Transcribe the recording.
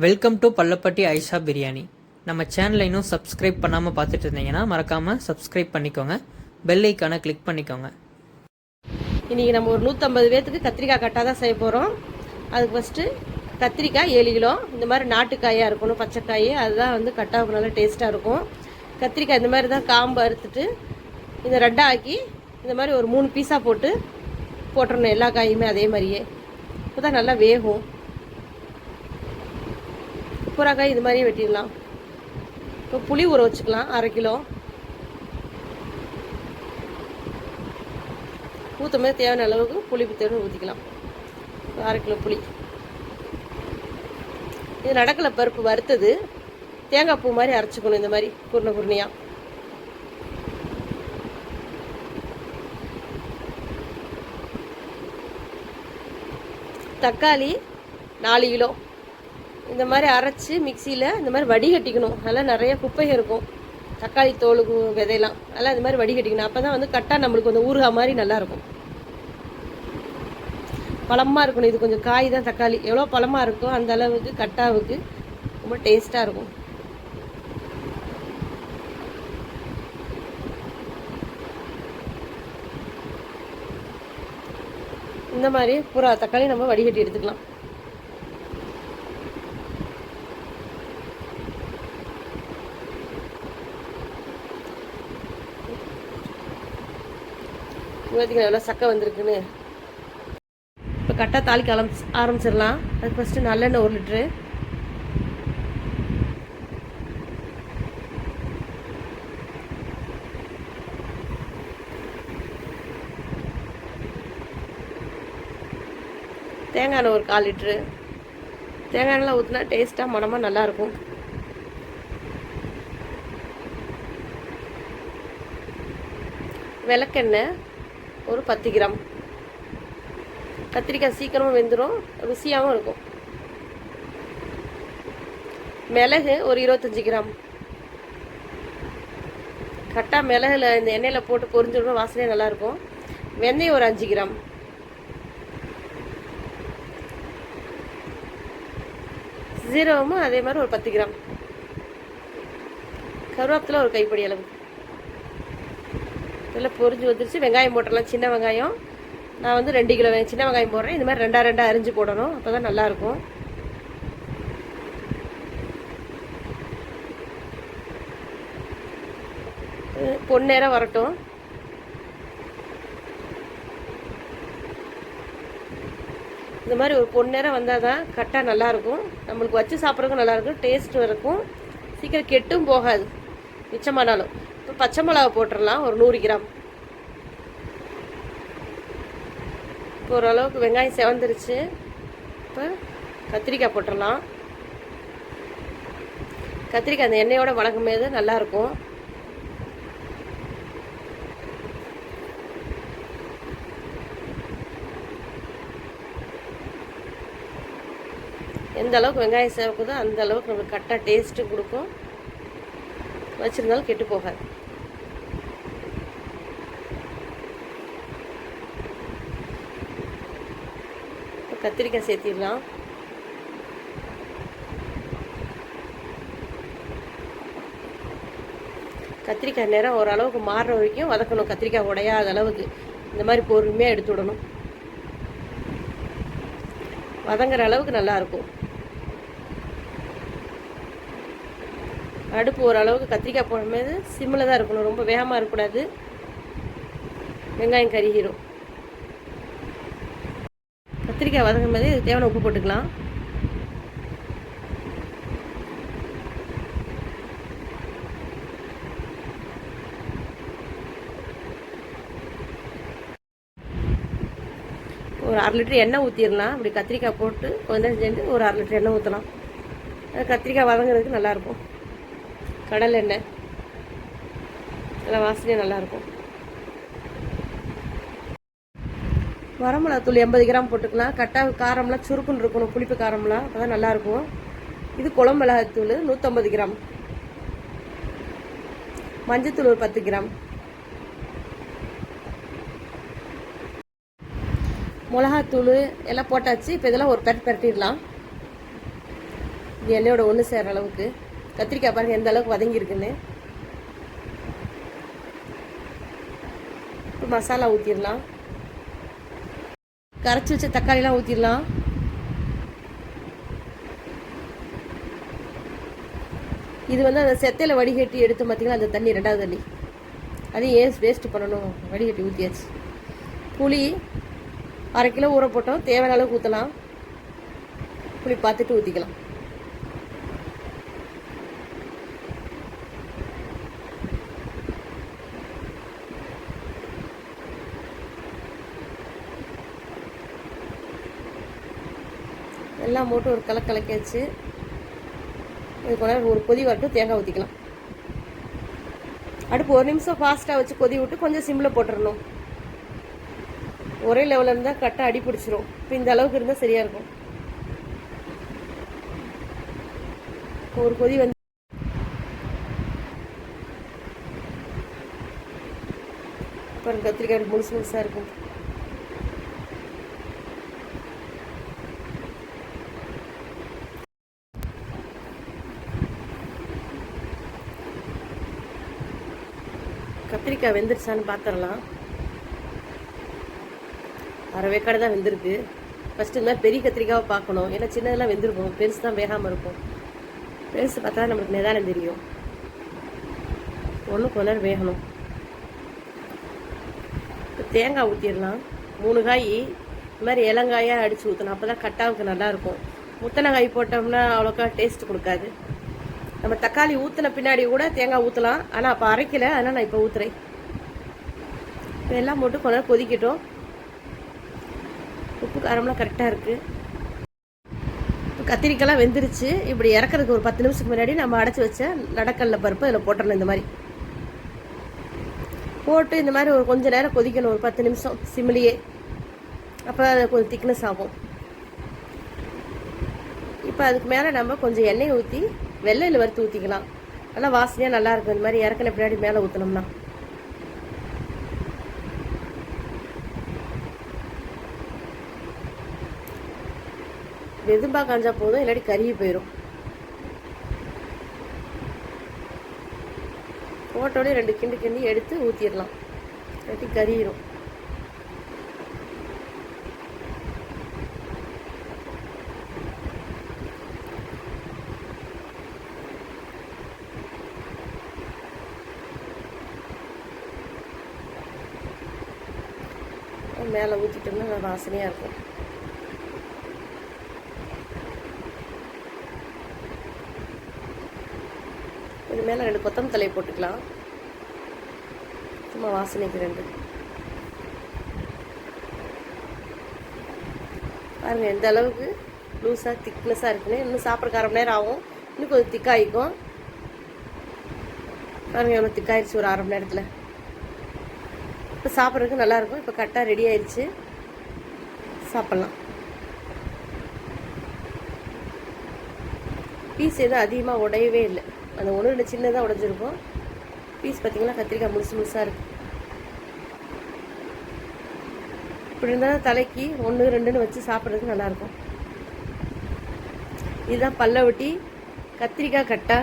Welcome to Pallapatti Aisha biryani. நம்ம சேனலை இன்னும் சப்ஸ்கிரைப் பண்ணாமல் பார்த்துட்டு இருந்தீங்கன்னா மறக்காமல் சப்ஸ்கிரைப் பண்ணிக்கோங்க, பெல் ஐக்கானை கிளிக் பண்ணிக்கோங்க. இன்றைக்கி நம்ம ஒரு 150 பேர்த்துக்கு கத்திரிக்காய் கட்டாக தான் செய்ய போகிறோம். அதுக்கு ஃபஸ்ட்டு கத்திரிக்காய் 7 கிலோ. இந்த மாதிரி நாட்டுக்காயாக இருக்கணும், பச்சைக்காய், அதுதான் வந்து கட்டாவுக்கு நல்லா டேஸ்ட்டாக இருக்கும். கத்திரிக்காய் இந்த மாதிரி தான் காம்பு அறுத்துட்டு இந்த ரெட்டாக ஆக்கி இந்த மாதிரி ஒரு 3 பீஸாக போட்டுறணும். எல்லா காயுமே அதே மாதிரியே, இப்போ தான் நல்லா வேகும். புறாக்காய் இது மாதிரியே வெட்டிடலாம். இப்போ புளி ஊற வச்சுக்கலாம் 1/2 கிலோ. ஊற்றும் போது தேவையான அளவுக்கு புளி தேவை ஊற்றிக்கலாம். 1/2 கிலோ புளி. இது நடக்கலை பருப்பு வறுத்தது, தேங்காய் பூ மாதிரி அரைச்சிக்கணும். இந்த மாதிரி குருணையாக. தக்காளி 4 கிலோ. இந்த மாதிரி அரைச்சி மிக்சியில் இந்த மாதிரி வடிகட்டிக்கணும். நல்லா நிறைய குப்பைகள் இருக்கும் தக்காளி தோலுக்கு விதையெல்லாம். அதெல்லாம் இந்த மாதிரி வடிகட்டிக்கணும். அப்போ தான் வந்து கட்டா நம்மளுக்கு வந்து ஊறுகாய் மாதிரி நல்லாயிருக்கும். பழமாக இருக்கணும். இது கொஞ்சம் காய் தான் தக்காளி. எவ்வளோ பழமாக இருக்கோ அந்த அளவுக்கு கட்டாவுக்கு ரொம்ப டேஸ்ட்டாக இருக்கும். இந்த மாதிரி பூரா தக்காளி நம்ம வடிகட்டி எடுத்துக்கலாம். பார்த்தீங்கன்னா எவ்வளோ சக்கை வந்திருக்குன்னு. இப்போ கட்டா தாளிக்க ஆரம்பிச்சிடலாம். அதுக்கு ஃபஸ்ட்டு நல்லெண்ணெய் 1 லிட்ரு. தேங்காய் எண்ணெய் ஒரு 1/4 லிட்ரு. தேங்காய் எண்ணெய் ஊற்றினா டேஸ்ட்டாக மணமாக நல்லாயிருக்கும். விளக்கெண்ணெய் ஒரு 10 கிராம். கத்திரிக்காய் சீக்கிரமாக வெந்துடும், ருசியாகவும் இருக்கும். மிளகு ஒரு 25 கிராம். கட்டா மிளகுல இந்த எண்ணெயில் போட்டு பொரிஞ்சிடணும், வாசனையே நல்லாயிருக்கும். வெந்தயம் ஒரு 5 கிராம். ஜீரகமும் அதே மாதிரி ஒரு 10 கிராம். கருவேப்பிலை ஒரு கைப்பிடி அளவு. நல்லா பொரிஞ்சு வந்துருச்சு. வெங்காயம் போட்டுடலாம். சின்ன வெங்காயம் நான் வந்து 2 கிலோ சின்ன வெங்காயம் போடுறேன். இந்த மாதிரி 2 அரிஞ்சு போடணும், அப்போ தான் நல்லாயிருக்கும். பொன்னேரம் வரட்டும். இந்த மாதிரி ஒரு பொன்னேரம் வந்தால் தான் கட்டா நல்லாயிருக்கும். நம்மளுக்கு வச்சு சாப்பிட்றதுக்கும் நல்லாயிருக்கும், டேஸ்ட்டும் இருக்கும், சீக்கிரம் கெட்டும் போகாது மிச்சமானாலும். இப்போ பச்சை மிளகா போட்டுடலாம் ஒரு 100 கிராம். இப்போ ஓரளவுக்கு வெங்காயம் செவந்துருச்சு. இப்போ கத்திரிக்காய் போட்டுடலாம். கத்திரிக்காய் அந்த எண்ணெயோட வணக்கும் போது நல்லாயிருக்கும். எந்த அளவுக்கு வெங்காயம் சேவக்குதோ அந்த அளவுக்கு நம்மளுக்கு கட்டா டேஸ்ட்டு கொடுக்கும், வச்சுருந்தாலும் கெட்டு போகாது. கத்திரிக்காய் சேர்த்திடலாம். கத்திரிக்காய் நேரம் ஓரளவுக்கு மாறுற வரைக்கும் வதக்கணும். கத்திரிக்காய் உடையாத அளவுக்கு இந்த மாதிரி பொறுமையாக எடுத்து விடணும். வதங்குற அளவுக்கு நல்லாயிருக்கும். அடுப்பு ஓரளவுக்கு கத்திரிக்காய் போடும்போது சிம்மில் தான் இருக்கணும், ரொம்ப வேகமாக இருக்கக்கூடாது, வெங்காயம் கருகிரும். கத்திரிக்காய் வதங்கும் போது இது தேவையான உப்பு போட்டுக்கலாம். ஒரு 1/2 லிட்டர் எண்ணெய் ஊற்றிடலாம். அப்படி கத்திரிக்காய் போட்டு கொஞ்சம் சேர்ந்து ஒரு 1/2 லிட்டர் எண்ணெய் ஊற்றலாம். கத்திரிக்காய் வதங்குறதுக்கு நல்லாயிருக்கும். கடலை எண்ணெய் நல்லா வாசனையாக நல்லாயிருக்கும். வரமிளகாத்தூள் 80 கிராம் போட்டுக்கலாம். கட்டா காரம்லாம் சுருக்குன்னு இருக்கணும், புளிப்பு காரம்லாம், அப்போ தான் நல்லாயிருக்கும். இது குழம்பு மிளகாத்தூள் 150 கிராம். மஞ்சத்தூள் ஒரு 10 கிராம். மிளகாத்தூள் எல்லாம் போட்டாச்சு. இப்போ இதெல்லாம் ஒரு பெரட்டிடலாம். இது எண்ணெயோட ஒன்று சேர்ற அளவுக்கு கத்திரிக்காய் பாருங்கள் எந்த அளவுக்கு வதங்கியிருக்குன்னு. இப்போ மசாலா ஊற்றிடலாம். கரைச்சி வச்ச தக்காளிலாம் ஊற்றிடலாம். இது வந்து அந்த செத்தையில் வடிகட்டி எடுத்து பார்த்தீங்கன்னா அந்த தண்ணி 2வது தண்ணி அதையும் ஏன் வேஸ்ட்டு பண்ணணும், வடிகட்டி ஊற்றியாச்சு. புளி 1/2 கிலோ ஊற போட்டோம், தேவையான அளவுக்கு ஊற்றலாம். புளி பார்த்துட்டு ஊற்றிக்கலாம். எல்லாம் போட்டு ஒரு கலக்காச்சு. இது கூட ஒரு கொதி வரட்டும், தேங்காய் ஊற்றிக்கலாம். அடுப்பு 1 நிமிஷம் ஃபாஸ்ட்டாக வச்சு கொதி விட்டு கொஞ்சம் சிம்மில் போட்டுடணும். ஒரே லெவலில் இருந்தால் கட்டை அடி பிடிச்சிரும். இப்போ இந்த அளவுக்கு இருந்தால் சரியாக இருக்கும். ஒரு கொதி வந்து அப்புறம் கத்திரிக்காய் முழுசு முழுசாக இருக்கும். கத்திரிக்காய் வெந்துருச்சான்னு பார்த்துடலாம். 1/2 வேக்காடு தான் வெந்திருக்கு. ஃபஸ்ட்டு இந்த மாதிரி பெரிய கத்திரிக்காவை பார்க்கணும், ஏன்னா சின்னதெல்லாம் வெந்திருக்கும், பெருசு தான் வேகாமல் இருக்கும். பெருசு பார்த்தா நம்மளுக்கு நிதானம் தெரியும். ஒன்று கொஞ்ச நேரம் வேகணும். இப்போ தேங்காய் ஊற்றிடலாம். 3 காய் இந்த மாதிரி இளங்காயாக அடித்து ஊற்றணும், அப்போ தான் கட்டாவுக்கு நல்லாயிருக்கும். முத்தனை காய் போட்டோம்னா அவ்வளோக்கா டேஸ்ட் கொடுக்காது. நம்ம தக்காளி ஊற்றின பின்னாடி கூட தேங்காய் ஊற்றலாம், ஆனால் அப்போ அரைக்கலை, அதனால் நான் இப்போ ஊற்றுறேன். இப்போ எல்லாம் போட்டு கொஞ்ச நேரம் கொதிக்கட்டும். உப்பு காரம்லாம் கரெக்டாக இருக்குது. இப்போ கத்திரிக்காய்லாம் வெந்துருச்சு. இப்படி இறக்கிறதுக்கு ஒரு 10 நிமிஷத்துக்கு முன்னாடி நம்ம அடைச்சி வச்ச நடக்கல்ல பருப்பு அதில் போட்டுடணும். இந்த மாதிரி போட்டு இந்த மாதிரி ஒரு கொஞ்சம் நேரம் கொதிக்கணும், ஒரு 10 நிமிஷம் சிம்மிலேயே. அப்போ அது கொஞ்சம் திக்னஸ் ஆகும். இப்போ அதுக்கு மேலே நம்ம கொஞ்சம் எண்ணெய் ஊற்றி வெள்ளையில் வறுத்து ஊற்றிக்கலாம். நல்லா வாசனையாக நல்லாயிருக்கும். இந்த மாதிரி இறக்கின பின்னாடி மேலே ஊற்றினோம்னா. வெதும்பாக காஞ்சா போதும், இல்லாட்டி கருகி போயிடும். போட்டோடய 2 கிண்டு கிண்டி எடுத்து ஊற்றிடலாம், இல்லாட்டி கறியிடும். மேலே ஊற்றிட்டோம்னா வாசனையாக இருக்கும். இது மேலே 2 கொத்தமல்லி தழையை போட்டுக்கலாம், சும்மா வாசனைக்கு 2. பாருங்கள் எந்த அளவுக்கு லூஸாக திக்னஸாக இருக்குன்னு. இன்னும் சாப்பிட்றக்கு 1/2 மணி நேரம் ஆகும், இன்னும் கொஞ்சம் திக்காகிக்கும். பாருங்கள் எவ்வளோ திக்காயிருச்சு ஒரு 1/2 மணி நேரத்தில். இப்போ சாப்பிட்றதுக்கு நல்லாயிருக்கும். இப்போ கரெக்டாக ரெடி ஆயிடுச்சு, சாப்பிட்லாம். பீஸ் எதுவும் அதிகமாக உடையவே இல்லை, அந்த 1-2 சின்னதாக உடைஞ்சிருக்கும். பீஸ் பார்த்திங்கன்னா கத்திரிக்காய் முழுசு முழுசாக இருக்குது. இப்படி இருந்தால் தலைக்கு 1-2ன்னு வச்சு சாப்பிட்றதுக்கு நல்லாயிருக்கும். இதுதான் பல்லவட்டி கத்திரிக்காய் கட்டா.